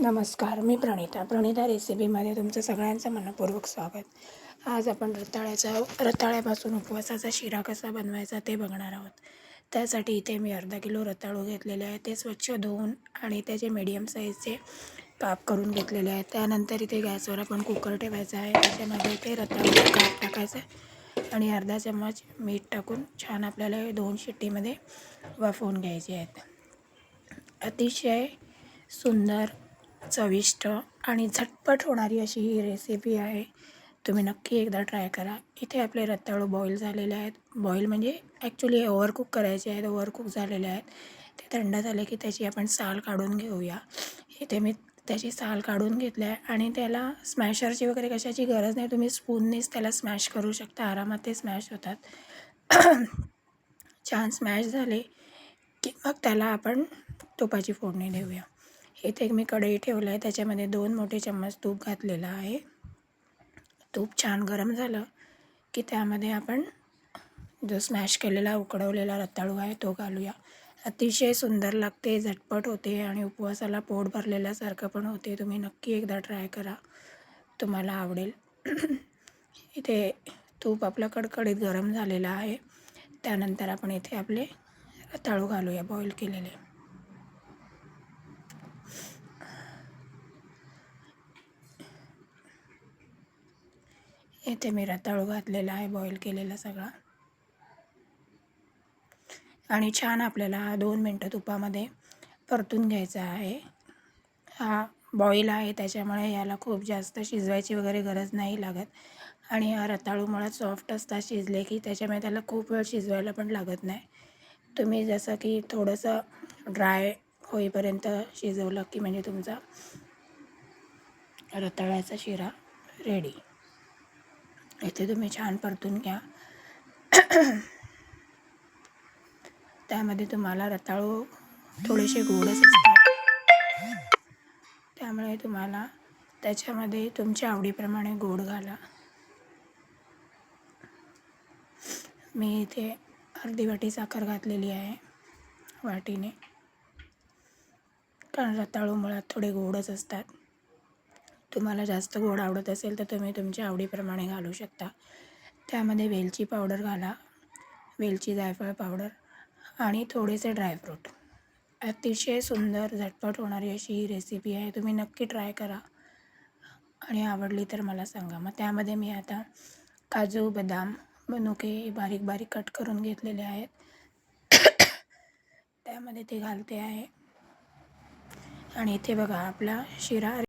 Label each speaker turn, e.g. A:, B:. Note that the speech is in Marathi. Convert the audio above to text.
A: नमस्कार, मी प्रणिता रेसिपीमध्ये तुमचं सगळ्यांचं मनःपूर्वक स्वागत। आज आपण रताळ्यापासून उपवासाचा शिरा कसा बनवायचा ते बघणार आहोत। त्यासाठी इथे मी अर्धा किलो रताळू घेतलेले आहे, ते स्वच्छ धुवून आणि त्याचे मीडियम साईजचे काप करून घेतलेले आहेत। त्यानंतर इथे गॅसवर आपण कुकर ठेवायचा आहे, त्याच्यामध्ये इथे रताळूचा काप टाकायचा आहे आणि अर्धा चम्मच मीठ टाकून छान आपल्याला हे 2 शिट्टीमध्ये वाफवून घ्यायचे आहेत। अतिशय सुंदर, चविष्ट आणि झटपट होणारी अशी ही रेसिपी आहे। तुम्ही नक्की एकदा ट्राय करा। इथे आपले रताळू बॉईल झालेले आहेत, बॉईल म्हणजे ॲक्च्युली ओव्हरकुक करायचे आहेत, ओव्हरकुक झालेले आहेत। ते थंड झाले की त्याची आपण साल काढून घेऊया। इथे मी त्याची साल काढून घेतली आहे आणि त्याला स्मॅशरची वगैरे कशाची गरज नाही, तुम्ही स्पूननेच त्याला स्मॅश करू शकता, आरामात ते स्मॅश होतात। छान स्मॅश झाले की मग त्याला आपण तुपाची फोडणी देऊया। इथे मी कढई ठेवलं आहे, त्याच्यामध्ये 2 मोठे चम्मच तूप घातलेलं आहे। तूप छान गरम झालं की त्यामध्ये आपण जो स्मॅश केलेला उकडवलेला रताळू आहे तो घालूया। अतिशय सुंदर लागते, झटपट होते आणि उपवासाला पोट भरलेल्यासारखं पण होते। तुम्ही नक्की एकदा ट्राय करा, तुम्हाला आवडेल। इथे तूप आपलं कडकडीत गरम झालेलं आहे। त्यानंतर आपण इथे आपले रताळू घालूया बॉईल केलेले। इथे मी रताळू घातलेला आहे बॉईल केलेला सगळा आणि छान आपल्याला 2 मिनटं तुपामध्ये परतून घ्यायचा आहे। हा बॉईल आहे त्याच्यामुळे याला खूप जास्त शिजवायची वगैरे गरज नाही लागत आणि हा रताळू मुळात सॉफ्ट असतात, शिजले की त्याच्यामुळे त्याला खूप वेळ शिजवायला पण लागत नाही। तुम्ही जसं की थोडंसं ड्राय होईपर्यंत शिजवलं की म्हणजे तुमचा रताळ्याचा शिरा रेडी। इथे तुम्ही छान परतून घ्या। त्यामध्ये तुम्हाला रताळू थोडेसे गोडच असतात, त्यामुळे तुम्हाला त्याच्यामध्ये तुमच्या आवडीप्रमाणे गोड घाला। मी इथे अर्धी वाटी साखर घातलेली आहे वाटीने, कारण रताळू मुळात थोडे गोडच असतात। तुम्हाला जास्त गोड आवडत असेल तर तुम्ही तुमच्या आवडीप्रमाणे घालू शकता। त्यामध्ये वेलची पावडर घाला, वेलची जायफळ पावडर आणि थोडेसे ड्रायफ्रूट। अतिशय सुंदर झटपट होणारी अशी ही रेसिपी आहे, तुम्ही नक्की ट्राय करा आणि आवडली तर मला सांगा। मग त्यामध्ये मी आता काजू, बदाम, मनुके बारीक बारीक कट करून घेतलेले आहेत, त्यामध्ये ते घालते आहे। आणि इथे बघा आपला शिरा